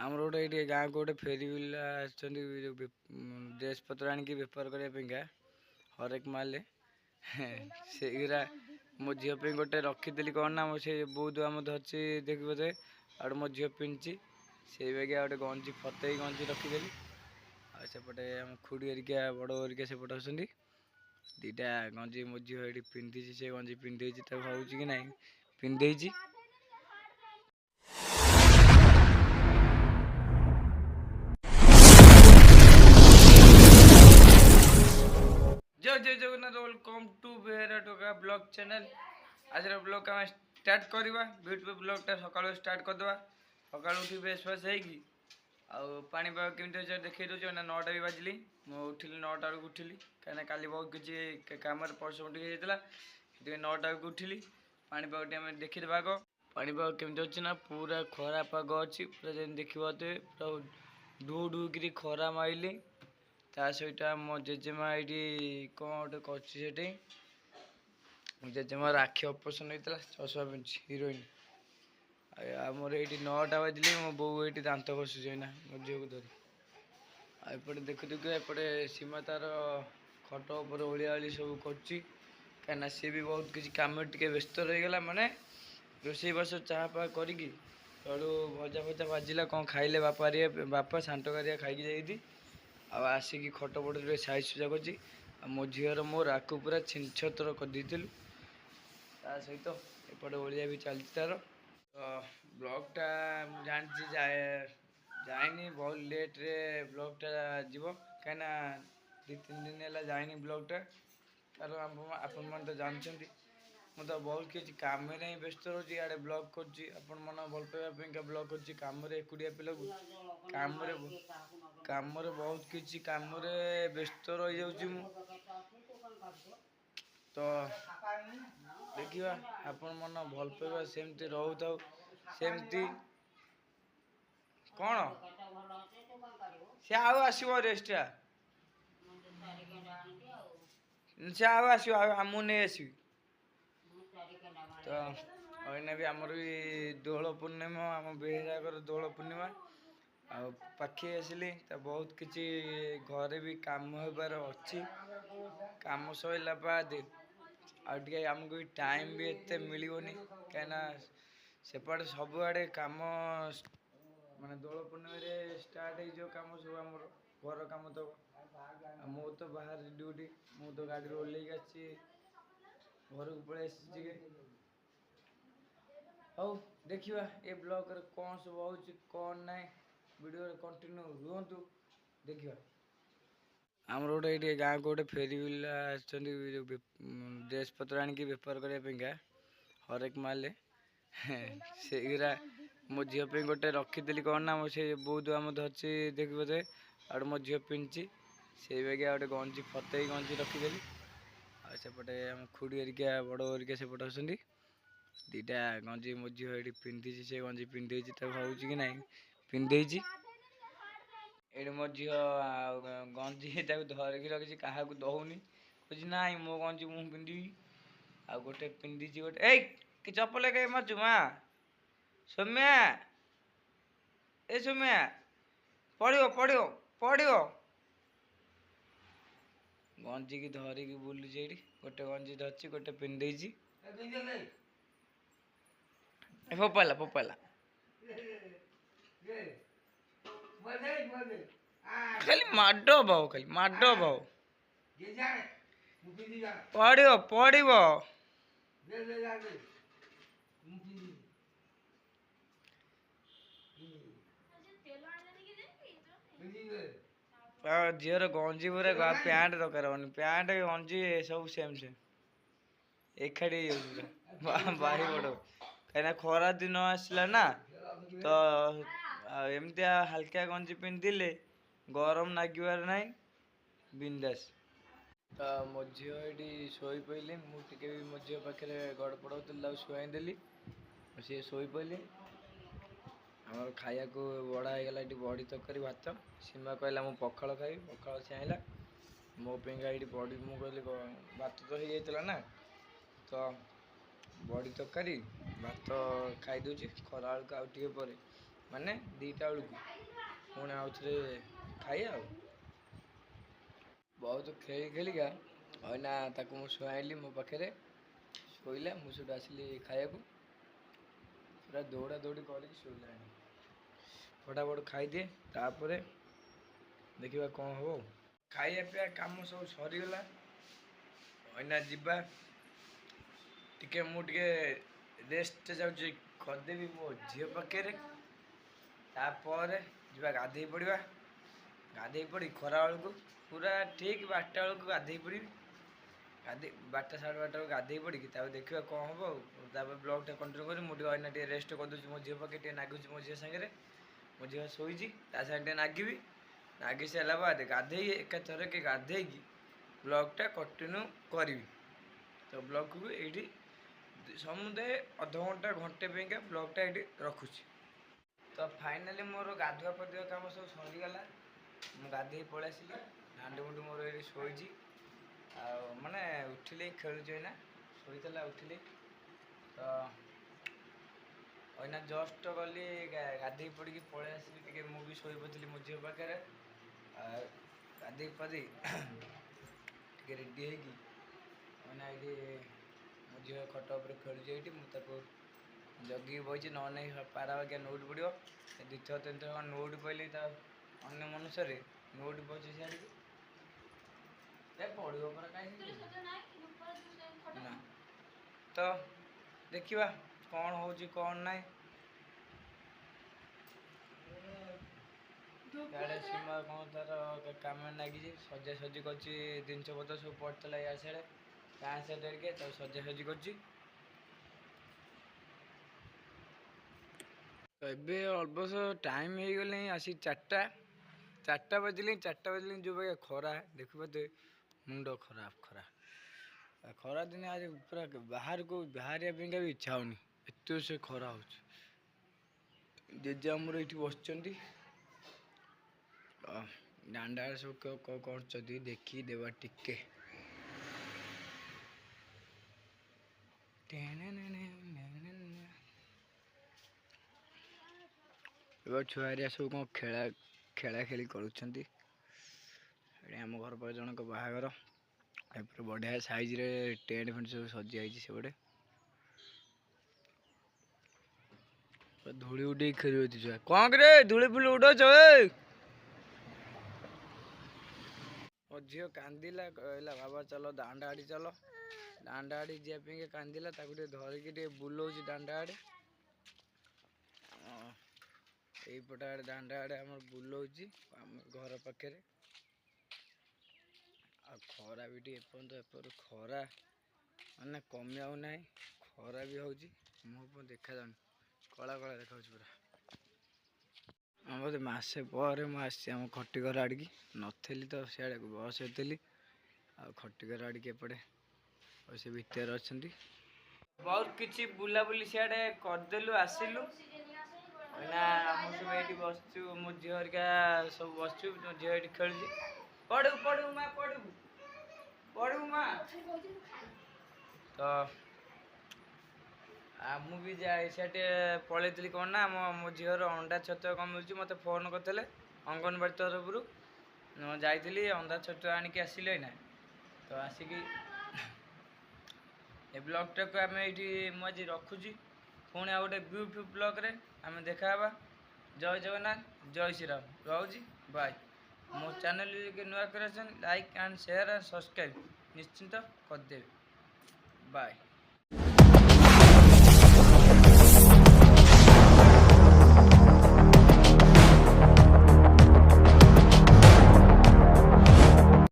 ଆମର ଗୋଟେ ଏଇଠି ଗାଁକୁ ଗୋଟେ ଫେରି ପିଲା ଆସିଛନ୍ତି ଡ୍ରେସ୍ ପତ୍ର ଆଣିକି ବେପାର କରିବା ପାଇଁକା ହରେକ ମାଲେ ସେଇଗୁରା ମୋ ଝିଅ ପାଇଁ ଗୋଟେ ରଖିଥିଲି କ'ଣ ନା ସେ ବହୁତ ଆମ ଧରିଛି ଦେଖିବ ଯେ ଆଉ ମୋ ଝିଅ ପିନ୍ଧିଛି ସେଇ ବାଗିଆ ଗୋଟେ ଗଞ୍ଜି ଫତେଇ ଗଞ୍ଜି ରଖିଦେଲି। ଆଉ ସେପଟେ ଆମ ଖୁଡ଼ି ହେରିକା ବଡ଼ ହେରିକା ସେପଟେ ଅଛନ୍ତି। ଦୁଇଟା ଗଞ୍ଜି ମୋ ଝିଅ ଏଠି ପିନ୍ଧିଛି, ସେ ଗଞ୍ଜି ପିନ୍ଧେଇଛି ତାକୁ ଭାବୁଛି କି ନାହିଁ ପିନ୍ଧେଇଛି। जय जय जगन्नाथ वेलकम टू बेहरा टोका ब्लॉग चैनल। आज ब्लॉग आम स्टार्ट करवा यूट्यूब ब्लॉगटा सकाल स्टार्ट करदे सका उठी फ्रेश फ्रेश होगी पाग केमी अच्छे देखी दूसरे ना 9टा भी बाजिली मुझे उठिली 9टा बेलू उठिली कहीं काली बहुत किसी कम परिश्रम टे 9टा बेलू उठिली पाग टे देखीदे आग पाग केमी अच्छी ना पूरा खरा पाग अच्छी पूरा जमी देखा पूरा ढू ढू कि खरा मारिली ता सहित मो जेजेमा ये कौन गोटे कर जेजेमा आखि ऑपरेशन होता चशमा पिंधि हिरोइन आमर ये 9टा बाजिले मो बो ये दांत घषुचे ना मो झील को धरी आपटे देखु देखु एपटे सीमा तार खट उपर ओलिया ओली सब कहीं सी भी बहुत किसी कम टे व्यस्त रहीगला माने रोषे बस चाह पा करी भजा भजा बाजिला कौन खाइले बापा सांटकारिया खाई जाती आसिकी खट पट साइज सुजा कर मो झीर मोर आकु पूरा छिनछतर करदेलु ता सहित एपटे ओलिया भी चलती तार ब्लॉगटा जानी जाए बहुत लेट रे ब्लॉगटा जीव कहीं 2-3 दिन है जाए ब्लॉगटा कारण आपण मैंने तो जानते मु तो बहुत किसी कम ही व्यस्त रोचे इे ब्लॉग कर भल पाइबा ब्लॉग कर कम एकुटिया पिला कम बहुत किसी कम व्यस्त रही जाऊँ तो देखा आपण मन भल पाइबा सेमती रोता सेमती कौन सी आसो रेस्टा सी आसो नहीं आस तो अना भी आमर भी दोल पूर्णिमा आम बेहरागर दोल पूर्णिमा पाखे आसिली तो बहुत किसी घरे भी कम होबार अच्छी कम सरला बाद आगे आमको भी टाइम भी एत मिलनी कहीं सेपटे सबुआड़े कम माने दोल पूर्णिमा स्टार्ट हो कम सब आम घर कम तो मु तो बाहर ड्यूटी मु तो गाड़ी ओल्ल आसी घर को पलि हौ देखा ये ब्लॉग कौन सब हो कौन ना वीडियो कंटिन्यू रुहतु देखा आमर गोटे ये गाँव को गोटे फेरी पिला ड्रेस पत्र आनिकी बेपार करने पाइंका हरेक माले सेगुरा मो झील पे गोटे रखीदी कौन ना से बहुत आम धरची देखो जे और मो झील पिंधि से बागिया गोटे गंजी फतेई गंजी रखीदेली आसेपटे आम खुड़ी हेरिका बड़ हेरिका सेपटे अछंती दुईटा गंजी मो झील ये पिंधि से गंजी पिंधेची भावुची कि नहीं पिंधेची ये मो झील गंजी धरिकी रखी क्या दौनी कह ना मो गंजी मु पिंधि आ गोटे पिंधि गोटे कि चपल कहीं मारचु माँ सौम्या ए सौम्या पड़ो पड़ो पड़ो गंजी की धरिकी बुलूची ये गोटे गंजी धरची गोटे पिंधेची फोपाला फोपाला खाली माड भाव खाली माड भाव पड़ो पड़ो झीर गंजी पूरा पैंट दरकार पैंट गंजी सब सेम सेम एकाठी भारी बड़ कहीं खरा दिन आसला ना तो एमती हल्का गंजी पिंधिले गरम लगे ना बिंदास तो मो झील ये शोई पड़ी मुझे मो झील पाखे गड़पड़ होती शुआईदेली सी शोई पड़ी आम खाया को बड़ा होगा ये बड़ी तरकारी भात सीमा कहला मु पखाल खाई पखाल चाहला मो ये बड़ी मुझे भात तो हो जाता ना तो बड़ी तरकारी भात खाई दूची खरा बेलू आउ टे पर माने 2टा बेलू ପୁଣି ଆଉଥରେ ଖାଇବା ଆଉ। ବହୁତ ଖେଳି ଖେଳିକା ଅଇନା ତାକୁ ମୁଁ ଶୁଆଇଲି ମୋ ପାଖରେ, ଶୋଇଲା। ମୁଁ ସେଠୁ ଆସିଲି ଖାଇବାକୁ, ପୁରା ଦୌଡ଼ା ଦୌଡ଼ି କରିକି ଶୋଇଲାଣି। ଫଟାଫଟ ଖାଇଦିଏ, ତାପରେ ଦେଖିବା କ'ଣ ହବ ଆଉ। ଖାଇବା ପିଇବା କାମ ସବୁ ସରିଗଲା, ଅଇନା ଯିବା ଟିକେ। ମୁଁ ଟିକେ ରେଷ୍ଟ ଯାଉଛି କରିଦେବି ମୋ ଝିଅ ପାଖରେ, ତାପରେ ଯିବା ଗାଧେଇ ପଡ଼ିବା। ଗାଧେଇ ପଡ଼ି ଖରାବେଳକୁ ପୁରା ଠିକ୍ 12ଟା ବେଳକୁ ଗାଧେଇ ପଡ଼ିବି। 12ଟା ସାଢ଼େ 12ଟା ବେଳକୁ ଗାଧେଇ ପଡ଼ିକି ତାପରେ ଦେଖିବା କ'ଣ ହବ ଆଉ। ତାପରେ ବ୍ଲଗ୍ଟା କଣ୍ଟିନ୍ୟୁ କରି ମୁଁ ଟିକେ ଅଇନା ଟିକେ ରେଷ୍ଟ କରିଦେଉଛି ମୋ ଝିଅ ପାଖରେ, ଟିକେ ନାଗୁଛି ମୋ ଝିଅ ସାଙ୍ଗରେ। ମୋ ଝିଅ ଶୋଇଛି, ତା ସାଙ୍ଗେ ଟିକେ ନାଗିବି। ନାଗି ସାରିଲା ବାଦେ ଗାଧେଇ ଏକାଥରକେ ଗାଧେଇକି ବ୍ଲଗ୍ଟା କଣ୍ଟିନ୍ୟୁ କରିବି। ତ ବ୍ଲଗ୍କୁ ଏଇଠି ସମୁଦାୟ ଅଧଘଣ୍ଟା ଘଣ୍ଟେ ପାଇଁକା ବ୍ଲଗ୍ଟା ଏଇଠି ରଖୁଛି। ତ ଫାଇନାଲି ମୋର ଗାଧୁଆ ପାଧୁଆ କାମ ସବୁ ସରିଗଲା। ମୁଁ ଗାଧେଇ ପଳେଇ ଆସିଲି, ନାଣ୍ଡୁ ମୁଣ୍ଡୁ ମୋର ଏଇଠି ଶୋଇଛି। ଆଉ ମାନେ ଉଠିଲି, ଖେଳୁଛି ଏଇନା, ଶୋଇଥିଲା ଉଠିଲି। ତ ଅଇନା ଜଷ୍ଟ ଗଲି ଗାଧେଇ ପଡ଼ିକି ପଳେଇ ଆସିଲି, ଟିକେ ମୁଁ ବି ଶୋଇପଡ଼ିଥିଲି ମୋ ଝିଅ ପାଖରେ। ଆଉ ଗାଧେଇ ପାଧେଇ ଟିକେ ରେଡ଼ି ହେଇକି ଅଇନା ଏଇଠି ମୋ ଝିଅ ଖଟ ଉପରେ ଖେଳୁଛି ଏଇଠି, ମୁଁ ତାକୁ ଜଗିକି ବଇଛି। ନହେଲେ ପାରା ବାଗିଆ ନଉଟି ପଡ଼ିବ। 2-3 ଥର କ'ଣ ନଉଟି ପଇଲେ ତା ଅନ୍ୟ ମନୁଷ୍ୟରେ ନଉଟି ପଡ଼ିଛି ସିଆଡ଼ିକି ପଡ଼ିବ ପରା କାହିଁକି ନା। ତ ଦେଖିବା କ'ଣ ହେଉଛି କ'ଣ ନାହିଁ। ଇଆଡ଼େ ସୀମା କ'ଣ ତାର କାମରେ ଲାଗିଛି, ସଜାସଜି କରୁଛି। ଜିନିଷ ପତ୍ର ସବୁ ପଡ଼ିଥିଲା ଇଆଡ଼େ ସିଆଡ଼େ, ପ୍ୟାଣ୍ଟ ସାର୍ଟ ହେରିକା ତାକୁ ସଜାସଜି କରୁଛି। ଏବେ ଅଳ୍ପସ ଟାଇମ୍ ହେଇଗଲାଣି ଆସି 4ଟା ବାଜିଲେ ଯେଉଁ ଭାଇ ଖରା ଦେଖିପାରୁଥିବେ, ମୁଣ୍ଡ ଖରାପ ଖରା। ଖରା ଦିନେ ଆଜି ପୁରା ବାହାରକୁ ବାହାରିବା ପାଇଁକା ବି ଇଚ୍ଛା ହେଉନି, ଏତେ ସେ ଖରା ହେଉଛି। ଜେଜେ ଆମର ଏଇଠି ବସିଛନ୍ତି, ଦାଣ୍ଡ ଆଡ଼େ ସବୁ କ'ଣ କରୁଛନ୍ତି ଦେଖିକି ଦେବା ଟିକେ। ଏବେ ଛୁଆ ହେରିକା ସବୁ କ'ଣ ଖେଳା ଖେଳି କରୁଛନ୍ତି। ଏଠି ଆମ ଘର ପାଖରେ ଜଣଙ୍କ ବାହାଘର, ଏପଟେ ବଢ଼ିଆ ସାଇଜରେ ଟେଣ୍ଟ ଫେଣ୍ଟ ସବୁ ସଜା ହେଇଛି। ସେପଟେ ଧୂଳି ଉଡ଼େଇକି ଖେଳିବ ଛୁଆ। କ'ଣ କିରେ ଧୂଳି ଫୁଳି ଉଡ଼ଉଛ? ମୋ ଝିଅ କାନ୍ଦିଲା, କହିଲା ବାବା ଚାଲ ଦାଣ୍ଡ ଆଡ଼ି ଚାଲ। ଦାଣ୍ଡ ଆଡ଼ି ଯିବା ପାଇଁକା କାନ୍ଦିଲା, ତାକୁ ଟିକେ ଧରିକି ଟିକେ ବୁଲଉଛି ଦାଣ୍ଡ ଆଡ଼େ। ଏଇପଟ ଆଡ଼େ ଦାଣ୍ଡ ଆଡ଼େ ଆମର ବୁଲଉଛି ଆମ ଘର ପାଖରେ। ଆଉ ଖରା ବି ଟିକେ ଏପଟେ ଖରା ମାନେ କମିବାକୁ ନାହିଁ, ଖରା ବି ହେଉଛି। ମୁଁ କ'ଣ ଦେଖାଯାଉନି, କଳା କଳା ଦେଖାଯାଉଛି ପୁରା। ବୋଧେ ମାସେ ପରେ ମୁଁ ଆସିଛି ଆମ ଖଟିଘର ଆଡ଼ିକି। ନଥିଲି ତ ସିଆଡ଼େ ବସ୍ରେ ଥିଲି, ଆଉ ଖଟିଘର ଆଡ଼ିକି ଏପଟେ ସେ ଭିତରେ ଅଛନ୍ତି। ବହୁତ କିଛି ବୁଲାବୁଲି ସିଆଡ଼େ କରିଦେଲୁ, ଆସିଲୁ। ଏଇନା ଆମେ ସବୁ ଏଇଠି ବସିଛୁ, ମୋ ଝିଅ ହେରିକା ସବୁ ବସିଛୁ। ମୋ ଝିଅ ଏଇଠି ଖେଳୁଛି। ପଢ଼ିବୁ ମା, ପଢ଼ିବୁ ମା। ତ ମୁଁ ବି ସେଠି ପଳେଇଥିଲି କ'ଣ ନା ମୋ ଝିଅର ଅଣ୍ଡା ଛତୁଆ କ'ଣ ମିଳୁଛି, ମୋତେ ଫୋନ୍ କରିଥିଲେ ଅଙ୍ଗନବାଡ଼ି ତରଫରୁ। ମୁଁ ଯାଇଥିଲି, ଅଣ୍ଡା ଛତୁଆ ଆଣିକି ଆସିଲି ଏଇନା। ତ ଆସିକି ଏ ବ୍ଲଗ୍ଟାକୁ ଆମେ ଏଇଠି ମୁଁ ଆଜି ରଖୁଛି। ପୁଣି ଆଉ ଗୋଟେ ବ୍ୟୁଟିଫୁଲ୍ ବ୍ଲଗ୍ରେ ଆମେ ଦେଖାହେବା। ଜୟ ଜଗନ୍ନାଥ, ଜୟ ଶ୍ରୀରାମ। ରହୁଛି, ବାଏ। ମୋ ଚ୍ୟାନେଲ୍ ଯଦି ନୂଆ କରି ଆସିଛନ୍ତି, like and share and subscribe ନିଶ୍ଚିନ୍ତ କରିଦେବେ। ବାଏ।